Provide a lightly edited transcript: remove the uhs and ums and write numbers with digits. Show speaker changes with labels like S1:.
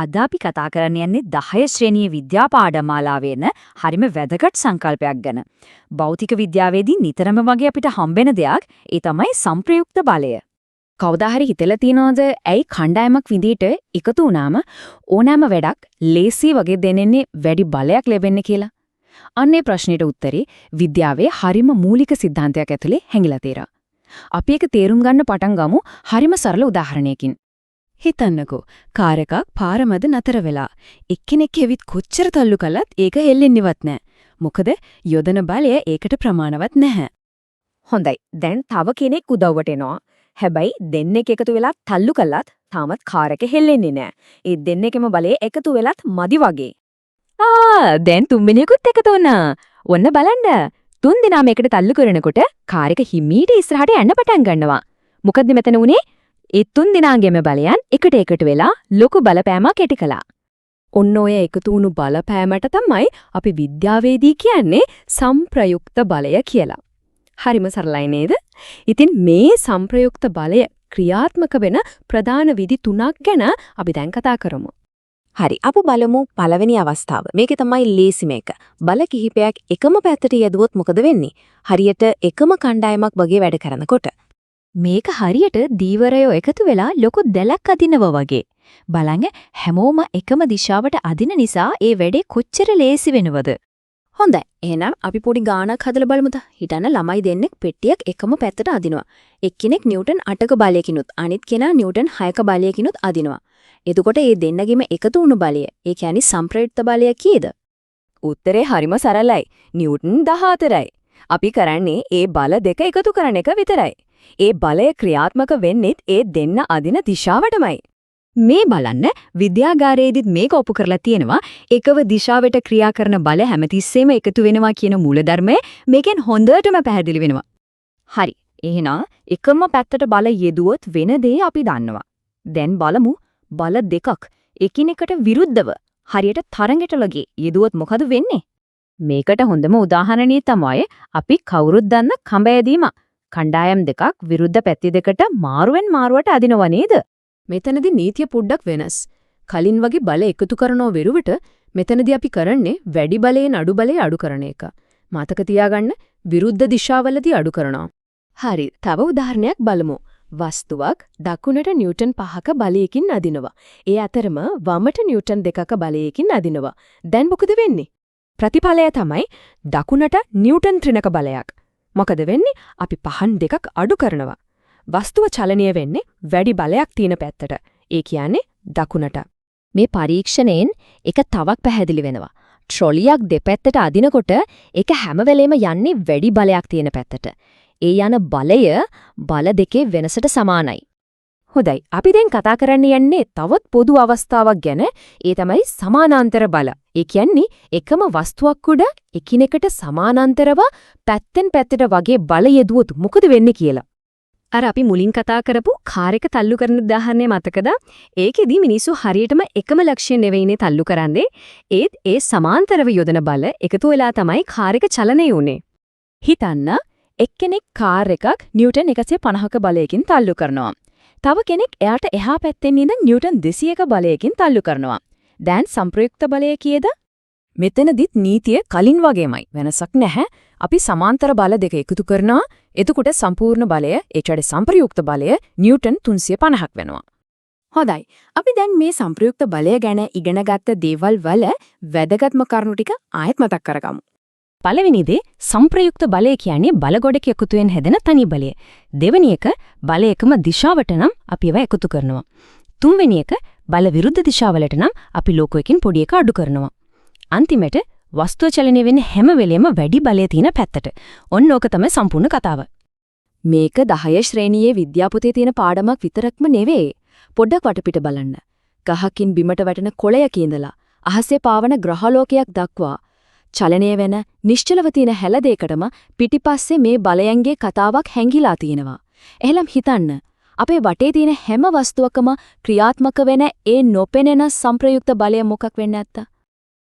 S1: අද අපි කතා කරන්න යන්නේ 10 ශ්‍රේණියේ විද්‍යා පාඨමාලාවේන හරිම වැදගත් සංකල්පයක් ගැන. භෞතික විද්‍යාවේදී නිතරම වගේ අපිට හම්බෙන දෙයක් ඒ තමයි සංප්‍රයුක්ත බලය. කවදා හරි හිතලා තියනවද ඇයි කණ්ඩායමක් විදිහට එකතු වුණාම ඕනෑම වැඩක් ලේසි වගේ දෙන්නේ වැඩි බලයක් ලැබෙන්නේ කියලා? අන්නේ ප්‍රශ්නෙට උත්තරේ විද්‍යාවේ හරිම මූලික සිද්ධාන්තයක් ඇතුලේ හැංගිලා තියෙනවා. අපි ඒක තේරුම් ගන්න පටන් ගමු හරිම සරල උදාහරණයකින්. හිතන්නකෝ කාර් එකක් පාර මැද නතර වෙලා එක්කෙනෙක් ඇවිත් කොච්චර තල්ලු කළත් ඒක හෙල්ලෙන්නේවත් නැහැ. මොකද යොදන බලය ඒකට ප්‍රමාණවත් නැහැ. හොඳයි. දැන් තව කෙනෙක් උදව්වට එනවා. හැබැයි දෙන්නෙක් එකතු වෙලා තල්ලු කළත් තාමත් කාර් එක හෙල්ලෙන්නේ නැහැ. ඒ දෙන්නෙක්ම බලය එකතු වෙලත් මදි වගේ. දැන් තුන්වෙනියෙකුත් එකතු වුණා. ඔන්න බලන්න. තුන් දෙනාම එකට තල්ලු කරනකොට කාර් එක හිමීට ඉස්සරහට යන්න පටන් ගන්නවා. මොකද්ද මෙතන උනේ? ඒ තුන් දෙනාගේම බලයන් එකට වෙලා ලොකු බලපෑමක් ඇති කළා. ඔන්න ඔය එකතු වුණු බලපෑමට තමයි අපි විද්‍යාවේදී කියන්නේ සංප්‍රයුක්ත බලය කියලා. හරිම සරලයි නේද? ඉතින් මේ සංප්‍රයුක්ත බලය ක්‍රියාත්මක වෙන ප්‍රධාන විදි තුනක් ගැන අපි දැන් කතා කරමු. හරි අපි බලමු පළවෙනි අවස්ථාව. මේකේ තමයි ලේසිම එක. බල කිහිපයක් එකම පැත්තට යදුවොත් මොකද වෙන්නේ? හරියට එකම කණ්ඩායමක් වගේ වැඩ කරනකොට. මේක හරියට දීවරයෝ එකතු වෙලා ලොකු දැලක් අදිනවා වගේ. බලන්න හැමෝම එකම දිශාවට අදින නිසා ඒ වැඩේ කොච්චර ලේසි වෙනවද? හොඳයි. එහෙනම් අපි පොඩි ගානක් හදලා බලමුද? හිතන්න ළමයි දෙන්නෙක් පෙට්ටියක් එකම පැත්තට අදිනවා. එක්කෙනෙක් නිව්ටන් 8ක බලයකිනුත් අනිත් කෙනා නිව්ටන් 6ක බලයකිනුත් අදිනවා. එතකොට මේ දෙන්නගෙම එකතු වුණු බලය, ඒ කියන්නේ සංප්‍රයුක්ත බලය කීයද? උත්තරේ හරිම සරලයි. නිව්ටන් 14යි. අපි කරන්නේ ඒ බල දෙක එකතු කරන එක විතරයි. ඒ බලය ක්‍රියාත්මක වෙන්නේත් ඒ දෙන්න අදින දිශාවටමයි. මේ බලන්න විද්‍යාගාරයේදීත් මේක ඔප්පු කරලා තියෙනවා. එකව දිශාවට ක්‍රියා කරන බල හැමතිස්සෙම එකතු වෙනවා කියන මූලධර්මය මේකෙන් හොඳටම පැහැදිලි වෙනවා. හරි. එහෙනම් එකම පැත්තට බල යෙදුවොත් වෙන දේ අපි දන්නවා. දැන් බලමු බල දෙකක් එකිනෙකට විරුද්ධව හරියට තරඟට ලගේ යෙදුවොත් මොකද වෙන්නේ? මේකට හොඳම උදාහරණය තමයි අපි කවුරුත් දන්න කඹයදීම. කණ්ඩායම් දෙකක් විරුද්ධ පැති දෙකට මාරුවෙන් මාරුවට අදිනව නේද? මෙතනදී නීතිය පොඩ්ඩක් වෙනස්. කලින් වගේ බල එකතු කරනව වෙරුවට මෙතනදී අපි කරන්නේ වැඩි බලයෙන් අඩු බලය අඩු කරන එක. මතක තියාගන්න විරුද්ධ දිශාවලදී අඩු කරනවා. හරි. තව උදාහරණයක් බලමු. වස්තුවක් දකුණට නිව්ටන් 5ක බලයකින් අදිනවා. ඒ අතරම වමට නිව්ටන් 2ක බලයකින් අදිනවා. දැන් මොකද වෙන්නේ? ප්‍රතිඵලය තමයි දකුණට නිව්ටන් 3ක බලයක්. මොකද වෙන්නේ? අපි පහන් දෙකක් අඩු කරනවා. වස්තුව චලනය වෙන්නේ වැඩි බලයක් තියෙන පැත්තට. ඒ කියන්නේ දකුණට. මේ පරීක්ෂණයෙන් එක තවක් පැහැදිලි වෙනවා. ට්‍රොලියක් දෙපැත්තට අදිනකොට ඒක හැම වෙලෙම යන්නේ වැඩි බලයක් තියෙන පැත්තට. ඒ යන බලය බල දෙකේ වෙනසට සමානයි. හොඳයි. අපි දැන් කතා කරන්න යන්නේ තවත් පොදු අවස්ථාවක් ගැන. ඒ තමයි සමානාන්තර බල. ඒ කියන්නේ එකම වස්තුවක් උඩ එකිනෙකට සමානාන්තරව පැත්තෙන් පැත්තට වගේ බල යෙදුවොත් මොකද වෙන්නේ කියලා. අර අපි මුලින් කතා කරපු කාර් එක තල්ලු කරන උදාහරණය මතකද? ඒකෙදි මිනිස්සු හරියටම එකම ලක්ෂ්‍ය නෙවෙයිනේ තල්ලු කරන්නේ. ඒත් ඒ සමාන්තරව යොදන බල එකතු වෙලා තමයි කාර් එක චලනය වුනේ. හිතන්න එක්කෙනෙක් කාර් එකක් නිව්ටන් 150ක බලයකින් තල්ලු කරනවා. තව කෙනෙක් එයාට එහා පැත්තෙන් ඉඳන් නිව්ටන් 200ක බලයකින් තල්ලු කරනවා. දැන් සංප්‍රයුක්ත බලය කීයද? මෙතනදිත් නීතිය කලින් වගේමයි. වෙනසක් නැහැ. අපි සමාන්තර බල දෙක එකතු කරනවා. එතකොට සම්පූර්ණ බලය, ඒකට සංප්‍රයුක්ත බලය නිව්ටන් 350ක් වෙනවා. හොඳයි. අපි දැන් මේ සංප්‍රයුක්ත බලය ගැන ඉගෙනගත්ත දේවල් වල වැදගත්ම කරුණු ටික ආයෙත් මතක් කරගමු. පළවෙනි දේ සංප්‍රයුක්ත බලය කියන්නේ බල ගොඩක එකතුවෙන් හැදෙන තනි බලය. දෙවෙනි එක බල එකම දිශාවට නම් අපි ඒවා එකතු කරනවා. තුන්වෙනි එක බල විරුද්ධ දිශාවලට නම් අපි ලෝකයකින් පොඩි එක අඩු කරනවා. අන්තිමට වස්තුව චලනය වෙන්නේ හැම වෙලෙම වැඩි බලය තියෙන පැත්තට. ඔන්න ඕක තමයි සම්පූර්ණ කතාව. මේක 10 ශ්‍රේණියේ විද්‍යාපොතේ තියෙන පාඩමක් විතරක්ම නෙවෙයි. පොඩ්ඩක් වටපිට බලන්න. ගහකින් බිමට වැටෙන කොළයක ඉඳලා අහසේ පාවන ග්‍රහලෝකයක් දක්වා චලනය වෙන නිශ්චලව තියෙන හැල දෙයකටම පිටිපස්සේ මේ බලයන්ගේ කතාවක් හැංගිලා තියෙනවා. එහෙනම් හිතන්න අපේ වටේ තියෙන හැම වස්තුවකම ක්‍රියාත්මක වෙන ඒ නොපෙනෙන සංප්‍රයුක්ත බලය මොකක් වෙන්නේ නැත්තා?